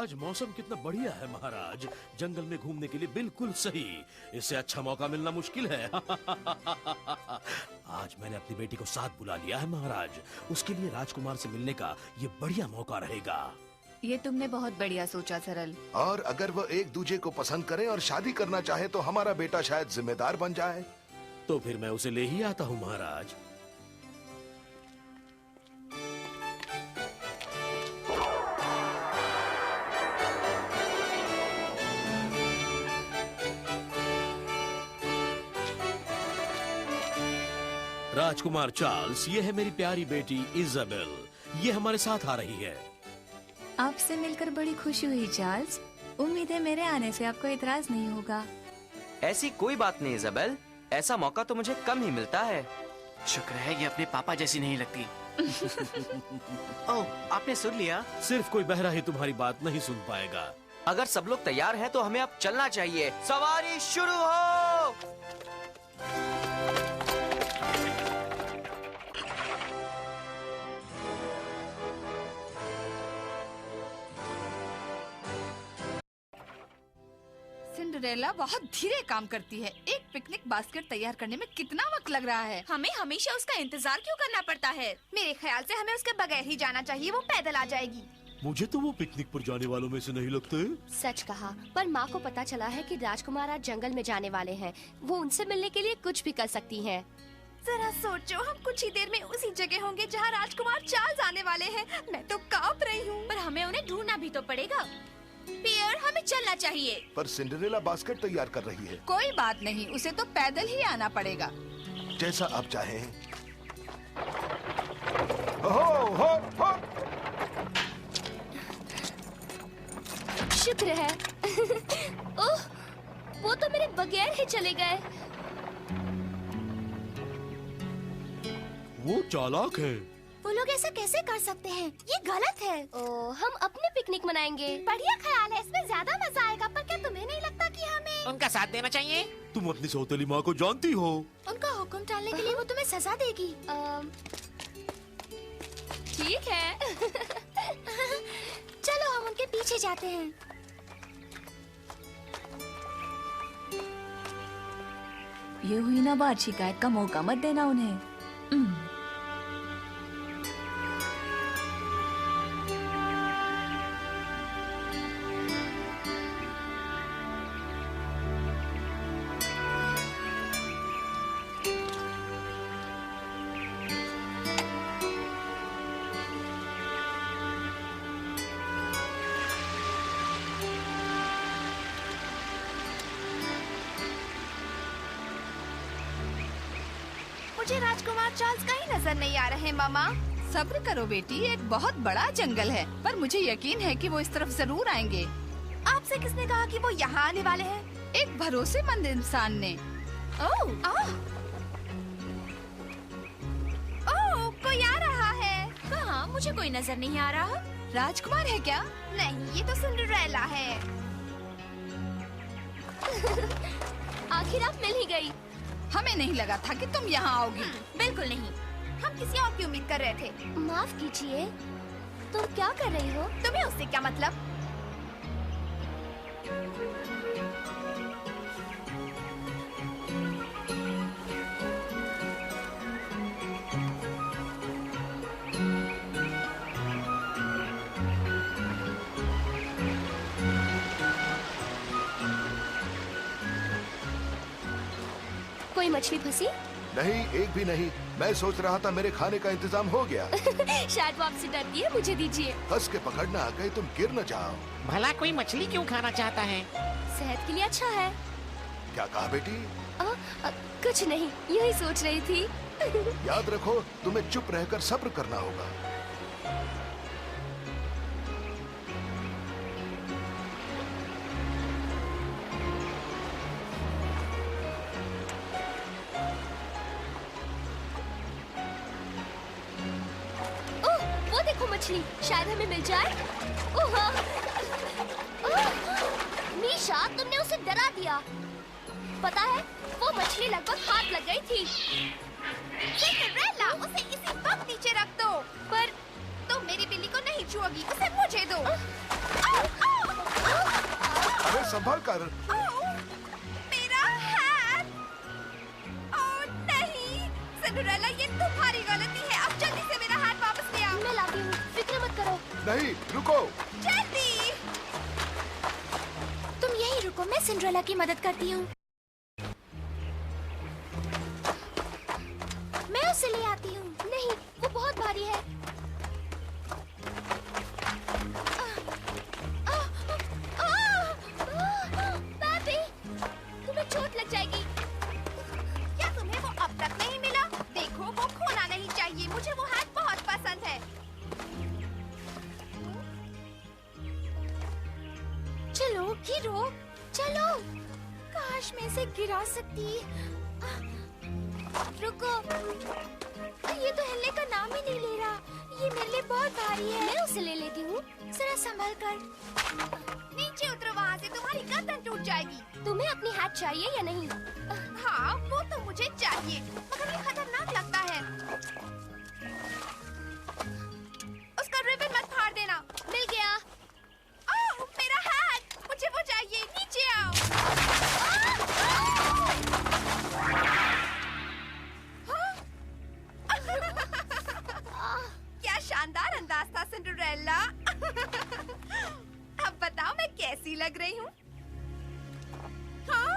आज मौसम कितना बढ़िया है महाराज, जंगल में घूमने के लिए बिल्कुल सही। इससे अच्छा मौका मिलना मुश्किल है। आज मैंने अपनी बेटी को साथ बुला लिया है महाराज, उसके लिए राजकुमार से मिलने का ये बढ़िया मौका रहेगा। ये तुमने बहुत बढ़िया सोचा सरल। और अगर वो एक दूजे को पसंद करे और शादी करना चाहे तो हमारा बेटा शायद जिम्मेदार बन जाए। तो फिर मैं उसे ले ही आता हूँ महाराज। राजकुमार चार्ल्स, ये है मेरी प्यारी बेटी इजाबेल, ये हमारे साथ आ रही है। आपसे मिलकर बड़ी खुशी हुई चार्ल्स। उम्मीद है मेरे आने से आपको इतराज नहीं होगा। ऐसी कोई बात नहीं इजाबेल, ऐसा मौका तो मुझे कम ही मिलता है। शुक्र है ये अपने पापा जैसी नहीं लगती। ओह, आपने सुन लिया? सिर्फ कोई बहरा ही तुम्हारी बात नहीं सुन पाएगा। अगर सब लोग तैयार हैं तो हमें अब चलना चाहिए। सवारी शुरू हो। सिंड्रेला बहुत धीरे काम करती है। एक पिकनिक बास्केट तैयार करने में कितना वक्त लग रहा है। हमें हमेशा उसका इंतजार क्यों करना पड़ता है? मेरे ख्याल से हमें उसके बगैर ही जाना चाहिए, वो पैदल आ जाएगी। मुझे तो वो पिकनिक पर जाने वालों में से नहीं लगते। सच कहा, पर माँ को पता चला है कि राजकुमार आज जंगल में जाने वाले हैं। वो उनसे मिलने के लिए कुछ भी कर सकती हैं। जरा सोचो, हम कुछ ही देर में उसी जगह होंगे जहाँ राजकुमार चार्ल्स आने वाले हैं। मैं तो कांप रही हूँ। पर हमें उन्हें ढूंढना भी तो पड़ेगा। पियर, हमें चलना चाहिए। पर सिंड्रेला बास्केट तैयार कर रही है। कोई बात नहीं, उसे तो पैदल ही आना पड़ेगा। जैसा आप चाहें। हो, हो, हो। शुक्र है। ओह, वो तो मेरे बगैर ही चले गए। वो चालाक है। वो लोग ऐसा कैसे कर सकते हैं? ये गलत है। ओह, हम अपने पिकनिक मनाएंगे। बढ़िया ख्याल है, इसमें ज्यादा मजा आएगा। पर क्या तुम्हें नहीं लगता कि हमें उनका साथ देना चाहिए? तुम अपनी सौतेली माँ को जानती हो। उनका हुक्म टालने के लिए वो तुम्हें सजा देगी। ठीक है। चलो हम उनके पीछे जाते हैं। ये हुई ना बात, शिकायत का मौका मत देना उन्हें। मुझे राजकुमार चार्ल्स कहीं नजर नहीं आ रहे मामा। सब्र करो बेटी, एक बहुत बड़ा जंगल है, पर मुझे यकीन है कि वो इस तरफ जरूर आएंगे। आपसे किसने कहा कि वो यहाँ आने वाले हैं? एक भरोसेमंद इंसान ने। ओह, कोई आ रहा है। कहाँ? मुझे कोई नजर नहीं आ रहा। राजकुमार है क्या? नहीं, ये तो सिंड्रेला है। आखिर आप मिल ही गई। हमें नहीं लगा था कि तुम यहाँ आओगी। बिल्कुल नहीं, हम किसी और की उम्मीद कर रहे थे। माफ कीजिए, तुम क्या कर रही हो? तुम्हें उससे क्या मतलब? कोई मछली फंसी? नहीं, एक भी नहीं। मैं सोच रहा था मेरे खाने का इंतजाम हो गया। शायद वो आपसे डरती है, मुझे दीजिए। हंस के पकड़ना, कहीं तुम गिर न जाओ। भला कोई मछली क्यों खाना चाहता है? सेहत के लिए अच्छा है। क्या कहा बेटी? कुछ नहीं, यही सोच रही थी। याद रखो, तुम्हें चुप रहकर सब्र करना होगा। वो देखो मछली, शायद हमें मिल जाए। ओह, मीशा, तुमने उसे डरा दिया। पता है, वो मछली लगभग हाथ लग गई थी। सिंड्रेला, उसे इसी वक्त नीचे रख दो। पर तुम मेरी बिल्ली को नहीं छुओगी, उसे मुझे दो। संभल कर। मेरा हैट! ओह नहीं, सिंड्रेला ये तुम्हारी गलती है। अब जल्दी से मेरा हैट वापस ले आओ। मैं लाती हूँ, फिक्र मत करो। नहीं, रुको। जल्दी। तुम यहीं रुको, मैं सिंड्रेला की मदद करती हूँ। मैं उसे ले आती हूँ। नहीं, वो बहुत भारी है। पापी, तुम्हें चोट लग जाएगी। क्या तुम्हें वो अब तक नहीं मिला? देखो वो खोना नहीं चाहिए। मुझे वो हैट बहुत पसंद है। चलो गिरो, चलो। काश मैं इसे गिरा सकती। रुको, ये तो हिलने का नाम ही नहीं ले रहा। ये मेरे लिए बहुत भारी है। मैं उसे ले लेती हूँ, जरा संभल कर। नीचे उतरो, वहाँ से तुम्हारी गर्दन टूट जाएगी। तुम्हें अपनी हैट चाहिए या नहीं? हाँ, वो तो मुझे चाहिए, मगर ये खतरनाक लगता है। उसका रिबन मत फाड़ देना। मिल गया। ओह, मेरा हैट! मुझे वो चाहिए। नीचे आओ। क्या शानदार अंदाज था सिंड्रेला। अब बताओ मैं कैसी लग रही हूँ? हाँ?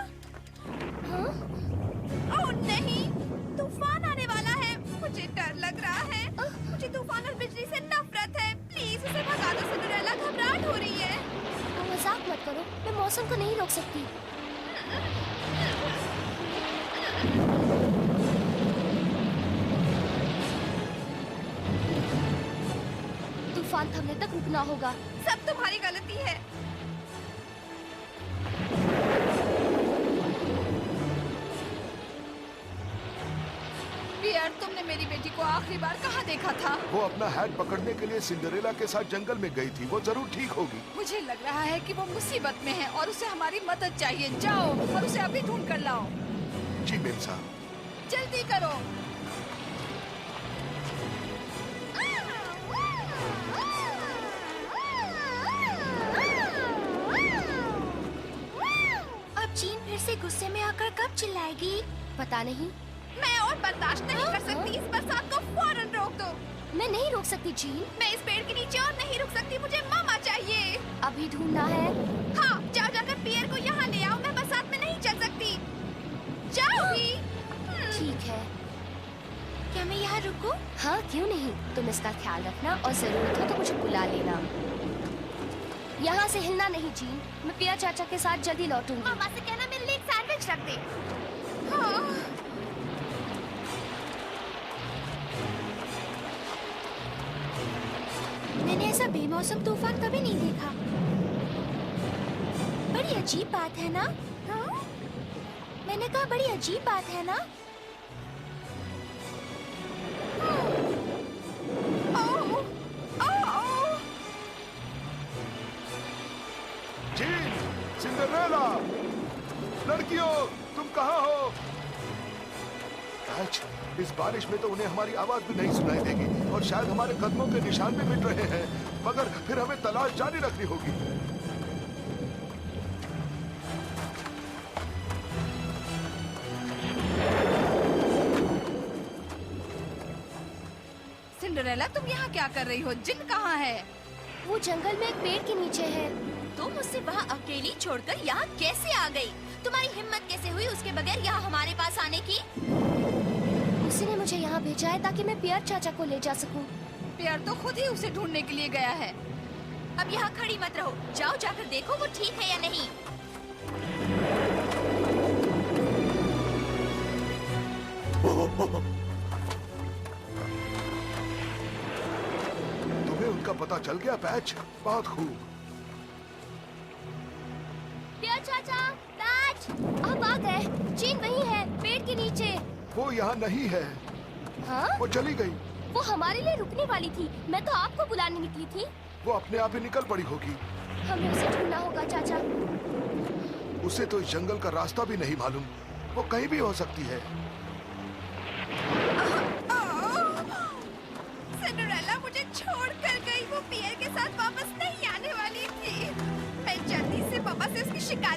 हाँ? ओह नहीं, तूफान आने वाला है। मुझे डर लग रहा है। मुझे तूफान और बिजली से नफरत है। प्लीज उसे भगा दो सिंड्रेला, घबराहट हो रही है। तुम मजाक मत करो, मैं मौसम को नहीं रोक सकती। तूफान थमने तक रुकना होगा। सब तुम्हारी गलती है। पियर, तुमने मेरी बेटी को आखिरी बार कहाँ देखा था? वो अपना हैट पकड़ने के लिए सिंड्रेला के साथ जंगल में गई थी। वो जरूर ठीक होगी। मुझे लग रहा है कि वो मुसीबत में है और उसे हमारी मदद चाहिए। जाओ और उसे अभी ढूंढ कर लाओ। जी मेम साहब। जल्दी करो। अब जीन फिर से गुस्से में आकर कब चिल्लाएगी? पता नहीं। मैं और बर्दाश्त नहीं कर सकती। इस बरसात को फौरन रोक दो। मैं नहीं रोक सकती जीन। मैं इस पेड़ के नीचे और नहीं रुक सकती। मुझे मामा चाहिए। अभी ढूंढना है। हाँ, जाओ जाकर पियर को यहाँ ले आओ। मैं बरसात में नहीं चल सकती। जाओ भी। ठीक है। क्या मैं यहाँ रुकूं? हाँ, क्यों नहीं। तुम इसका ख्याल रखना और जरूरत हो तो मुझे बुला लेना। यहाँ से हिलना नहीं जीन। मैं पिया चाचा के साथ जल्दी लौटूंगी। मामा से कहना मेरे लिए एक सैंडविच रख दे। हाँ। मैंने ऐसा बेमौसम तूफान कभी नहीं देखा। बड़ी अजीब बात है ना? हाँ? मैंने कहा बड़ी अजीब बात है ना? जीन, सिंड्रेला, लड़कियों, तुम कहाँ हो? आज इस बारिश में तो उन्हें हमारी आवाज भी नहीं सुनाई देगी और शायद हमारे कदमों के निशान भी मिट रहे हैं, मगर फिर हमें तलाश जारी रखनी होगी। सिंड्रेला, तुम यहाँ क्या कर रही हो? जिन कहाँ है? वो जंगल में एक पेड़ के नीचे है। तुम उसे वहाँ अकेली छोड़कर यहाँ कैसे आ गई? तुम्हारी हिम्मत कैसे हुई उसके बगैर यहाँ हमारे पास आने की? उसी ने मुझे यहाँ भेजा है ताकि मैं पियर चाचा को ले जा सकूं। पियर तो खुद ही उसे ढूंढने के लिए गया है। अब यहाँ खड़ी मत रहो। जाओ जाकर देखो वो ठीक है या नहीं। तुम्हें उनका पता चल गया पैच? बहुत खूब। पियर चाचा, पैच, अब आ गए। जीन वही है, पेड़ के नीचे। वो यहाँ नहीं है। हाँ? वो चली गई। वो हमारे लिए रुकने वाली थी। मैं तो आपको बुलाने निकली थी। वो अपने आप ही निकल पड़ी होगी। हमें उसे ढूंढना होगा चाचा। उसे तो इस जंगल का रास्ता भी नहीं मालूम। वो कहीं भी हो सकती है। सिंड्रेला मुझे छोड़ कर गई। वो पियर के साथ वापस नहीं आने वाली थी। मैं जल्दी से पापा से उसकी शिकायत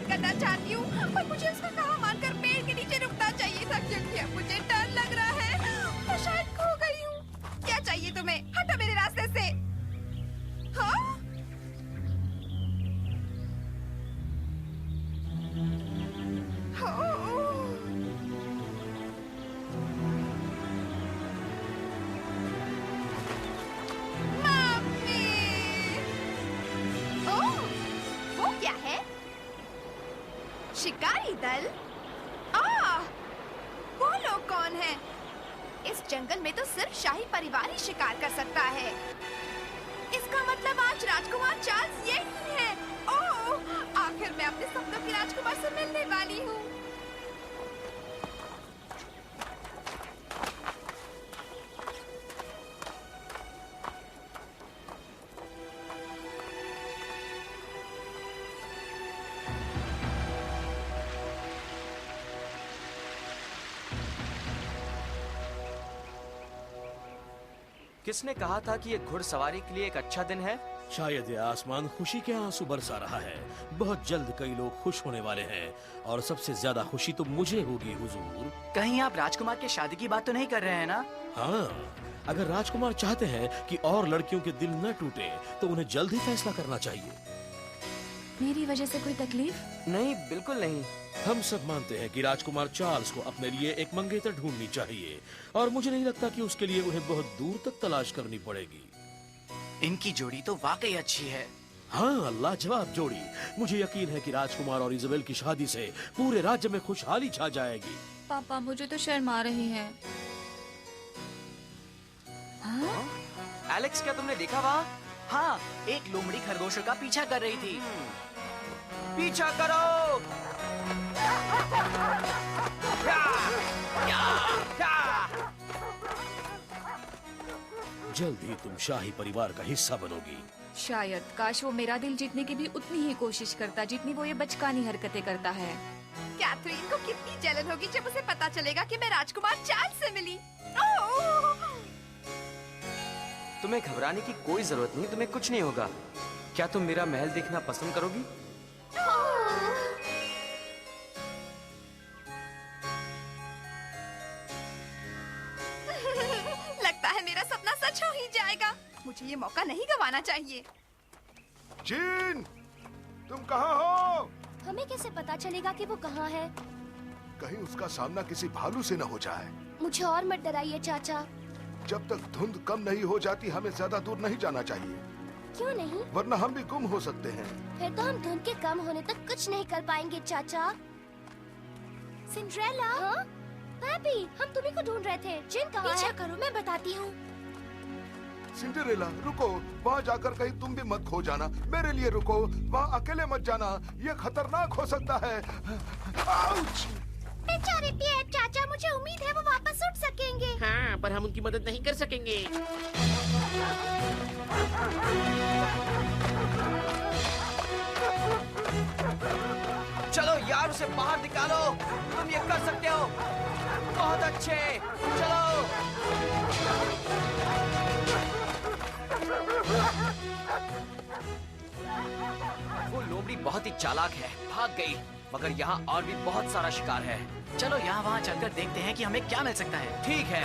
शिकारी दल? वो लोग कौन हैं? इस जंगल में तो सिर्फ शाही परिवार ही शिकार कर सकता है। इसका मतलब आज राजकुमार चार्ल्स यही है। ओह, आखिर मैं अपने सपनों के राजकुमार से मिलने वाली हूँ। किसने कहा था कि ये घुड़सवारी के लिए एक अच्छा दिन है? शायद ये आसमान खुशी के आंसू बरसा रहा है। बहुत जल्द कई लोग खुश होने वाले हैं और सबसे ज्यादा खुशी तो मुझे होगी हुजूर। कहीं आप राजकुमार के शादी की बात तो नहीं कर रहे हैं ना? हाँ, अगर राजकुमार चाहते हैं कि और लड़कियों के दिल न टूटे तो उन्हें जल्द ही फैसला करना चाहिए। मेरी वजह से कोई तकलीफ? नहीं, बिल्कुल नहीं। हम सब मानते हैं कि राजकुमार चार्ल्स को अपने लिए एक मंगेतर ढूंढनी चाहिए और मुझे नहीं लगता कि उसके लिए उन्हें बहुत दूर तक तलाश करनी पड़ेगी। इनकी जोड़ी तो वाकई अच्छी है। हाँ, लाजवाब जोड़ी। मुझे यकीन है कि राजकुमार और इज़ाबेल की शादी से पूरे राज्य में खुशहाली छा जाएगी। पापा मुझे तो शर्म आ रही है। हाँ? एलेक्स, क्या तुमने देखा वहाँ? हाँ, एक लोमड़ी खरगोशों का पीछा कर रही थी। पीछा करो। जल्द ही तुम शाही परिवार का हिस्सा बनोगी। शायद। काश वो मेरा दिल जीतने की भी उतनी ही कोशिश करता जितनी वो ये बचकानी हरकतें करता है। कैथरीन को कितनी जलन होगी जब उसे पता चलेगा कि मैं राजकुमार चार्ल्स से मिली। ओह! तुम्हें घबराने की कोई जरूरत नहीं, तुम्हें कुछ नहीं होगा। क्या तुम मेरा महल देखना पसंद करोगी? लगता है मेरा सपना सच हो ही जाएगा। मुझे ये मौका नहीं गंवाना चाहिए। जीन, तुम कहाँ हो? हमें कैसे पता चलेगा कि वो कहाँ है? कहीं उसका सामना किसी भालू से न हो जाए। मुझे और मत डराइए चाचा। जब तक धुंध कम नहीं हो जाती हमें ज्यादा दूर नहीं जाना चाहिए, क्यों नहीं? वरना हम भी गुम हो सकते हैं। फिर तो हम धुंध के कम होने तक कुछ नहीं कर पाएंगे चाचा। सिंड्रेला? हाँ? पापी, हम तुम्ही को ढूंढ रहे थे। जिन कहाँ है? पीछा करो, मैं बताती हूँ। सिंड्रेला, रुको, वहाँ जाकर कहीं तुम भी मत खो जाना। मेरे लिए रुको, वहाँ अकेले मत जाना, ये खतरनाक हो सकता है। आउच! बेचारे पियर चाचा, मुझे उम्मीद है वो वापस उठ सकेंगे। हाँ, पर हम उनकी मदद नहीं कर सकेंगे। चलो यार, उसे बाहर निकालो। तुम ये कर सकते हो। बहुत अच्छे, चलो। वो लोमड़ी बहुत ही चालाक है, भाग गई। मगर यहाँ और भी बहुत सारा शिकार है। चलो यहाँ वहाँ चलकर देखते हैं कि हमें क्या मिल सकता है। ठीक है।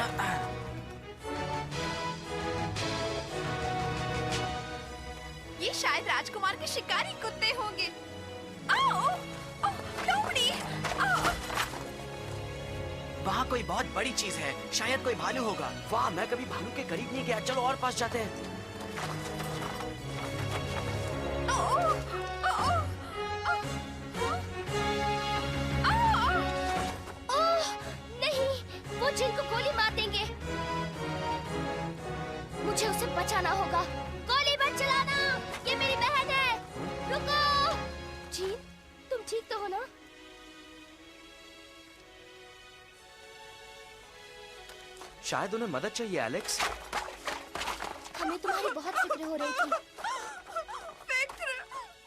ये शायद राजकुमार के शिकारी कुत्ते होंगे। आओ! लोमड़ी! वहाँ कोई बहुत बड़ी चीज है, शायद कोई भालू होगा। वाह, मैं कभी भालू के करीब नहीं गया। चलो और पास जाते हैं। जिनको गोली मार देंगे। मुझे उसे बचाना होगा। गोली मत चलाना, ये मेरी बहन है। रुको। जीन, तुम ठीक तो हो ना? शायद उन्हें मदद चाहिए एलेक्स। हमें तुम्हारी बहुत फिक्र हो रही थी। फिक्र?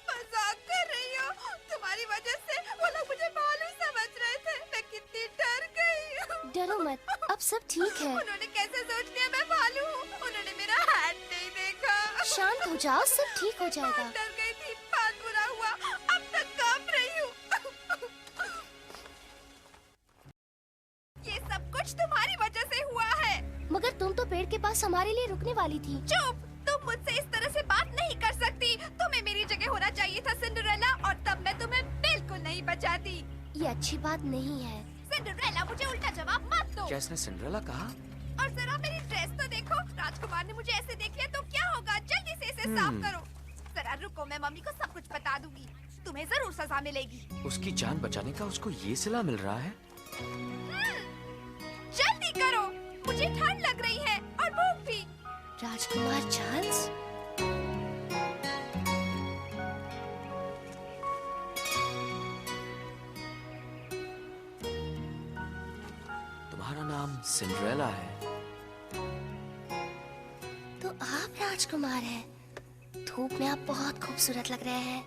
मजाक कर रही हो? तुम्हारी वजह से वो लोग मुझे भालू समझ रहे थे। मैं कितनी डर गई। डरो मत, अब सब ठीक है। उन्होंने कैसे सोच लिया मैं भालू हूँ? उन्होंने मेरा हैट नहीं देखा। शांत हो जाओ, सब ठीक हो जाएगा। डर गई थी, बहुत बुरा हुआ। अब तक कांप रही हूँ। ये सब कुछ तुम्हारी वजह से हुआ है। मगर तुम तो पेड़ के पास हमारे लिए रुकने वाली थी। चुप! तुम मुझसे इस तरह से बात नहीं कर सकती। तुम्हें मेरी जगह होना चाहिए था सिंड्रेला, और तब मैं तुम्हें बिल्कुल नहीं बचाती। ये अच्छी बात नहीं है। सिंड्रेला, मुझे उल्टा जवाब मत दो। क्या इसने सिंड्रेला कहा? और जरा मेरी ड्रेस तो देखो। राजकुमार ने मुझे ऐसे देख लिया तो क्या होगा? जल्दी से इसे साफ करो। जरा रुको, मैं मम्मी को सब कुछ बता दूंगी। तुम्हें जरूर सजा मिलेगी। उसकी जान बचाने का उसको ये सिला मिल रहा है। जल्दी करो, मुझे ठंड लग रही है और भूख भी। राजकुमार चार्ल्स, तुम्हारा नाम सिंड्रेला है। तो आप राजकुमार हैं। धूप में आप बहुत खूबसूरत लग रहे हैं।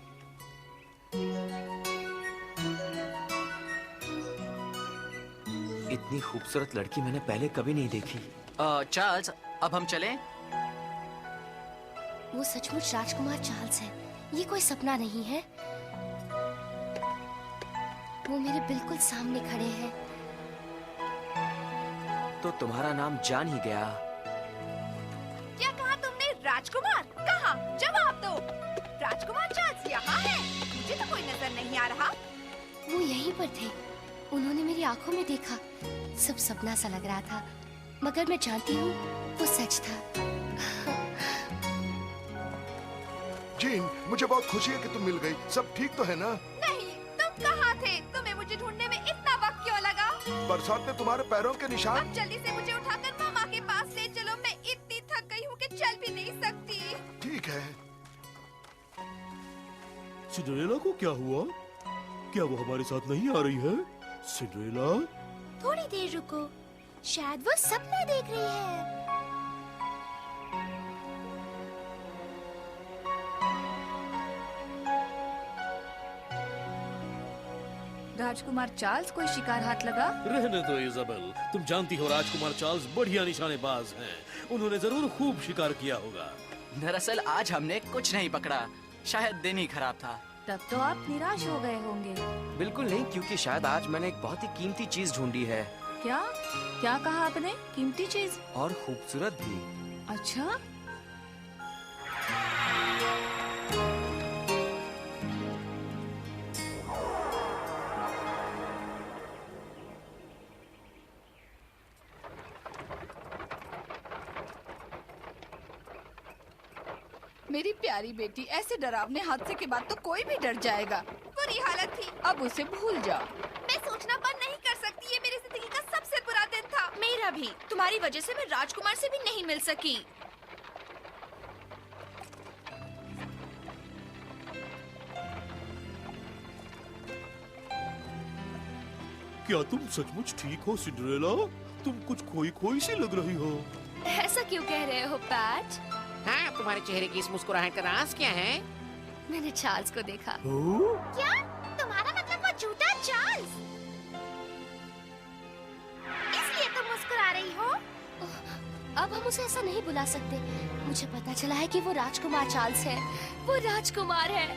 इतनी खूबसूरत लड़की मैंने पहले कभी नहीं देखी। चार्ल्स, अब हम चलें? वो सचमुच राजकुमार चार्ल्स है, ये कोई सपना नहीं है। वो मेरे बिल्कुल सामने खड़े हैं। तो तुम्हारा नाम जान ही गया। क्या कहा तुमने? राजकुमार? कहा? जवाब दो। राजकुमार चार्ल्स यहाँ है? मुझे तो कोई नजर नहीं आ रहा। वो यहीं पर थे। उन्होंने मेरी आंखों में देखा। सब सपना सा लग रहा था, मगर मैं जानती हूँ वो सच था। जीन, मुझे बहुत खुशी है कि तुम मिल गई। सब ठीक तो है ना? नहीं, तुम कहाँ थे? तुम्हें मुझे ढूंढने में इतना वक्त क्यों लगा? बरसात में तुम्हारे पैरों के निशान। अब जल्दी से मुझे उठाकर मामा के पास ले चलो। मैं इतनी थक गई हूँ कि चल भी नहीं सकती। ठीक है। सिंड्रेला को क्या हुआ? क्या वो हमारे साथ नहीं आ रही है? सिंड्रेला? थोड़ी देर रुको, शायद वो सपना देख रही है। राजकुमार चार्ल्स, कोई शिकार हाथ लगा? रहने दो इजाबेल, तुम जानती हो राजकुमार चार्ल्स बढ़िया निशानेबाज हैं। उन्होंने जरूर खूब शिकार किया होगा। दरअसल आज हमने कुछ नहीं पकड़ा, शायद दिन ही खराब था। तब तो आप निराश हो गए होंगे। बिल्कुल नहीं, क्योंकि शायद आज मैंने एक बहुत ही कीमती चीज ढूंढी है। क्या? क्या कहा आपने? कीमती चीज? और खूबसूरत भी। अच्छा, मेरी प्यारी बेटी, ऐसे डरावने हादसे के बाद तो कोई भी डर जाएगा। बुरी हालत थी। अब उसे भूल जाओ। मैं सोचना बंद नहीं कर सकती। ये मेरी जिंदगी का सबसे बुरा दिन था। मेरा भी। तुम्हारी वजह से मैं राजकुमार से भी नहीं मिल सकी। क्या तुम सचमुच ठीक हो सिंड्रेला? तुम कुछ खोई खोई सी लग रही हो। ऐसा क्यों कह रहे हो पैट? हाँ, तुम्हारे चेहरे की इस मुस्कुराहट का राज क्या है? मैंने चार्ल्स को देखा। क्या? तुम्हारा मतलब वो झूठा चार्ल्स? इसलिए तुम मुस्कुरा रही हो? अब हम उसे ऐसा नहीं बुला सकते। मुझे पता चला है कि वो राजकुमार चार्ल्स है। वो राजकुमार है।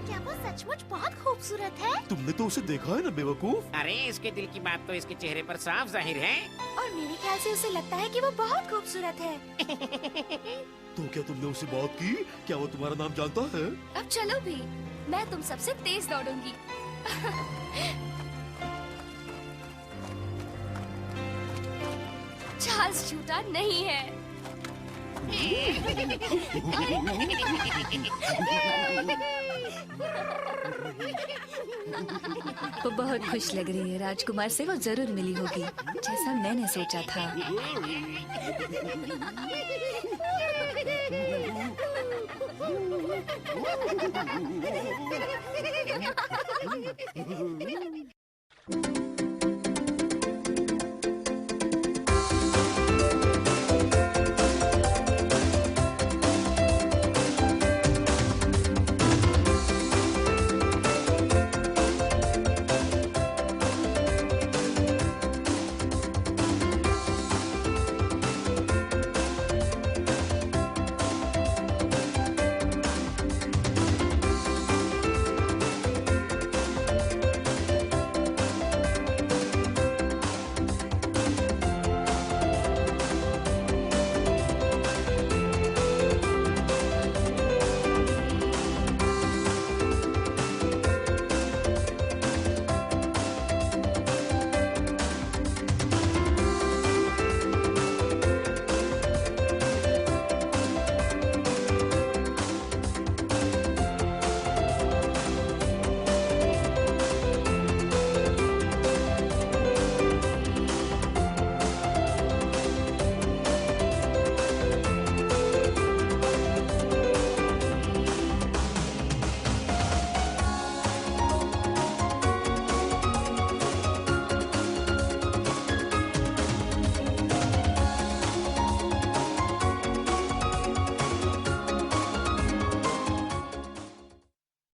क्या वो सचमुच बहुत खूबसूरत है? तुमने तो उसे देखा है ना बेवकूफ। अरे इसके दिल की बात तो इसके चेहरे पर साफ जाहिर है। और मेरे ख्याल से उसे लगता है कि वो बहुत खूबसूरत है। तो क्या तुमने उससे बात की? क्या वो तुम्हारा नाम जानता है? अब चलो भी, मैं तुम सबसे तेज दौड़ूंगी। चार्ल्स झूठा नहीं है। वो बहुत खुश लग रही है। राजकुमार से वो जरूर मिली होगी, जैसा मैंने सोचा था।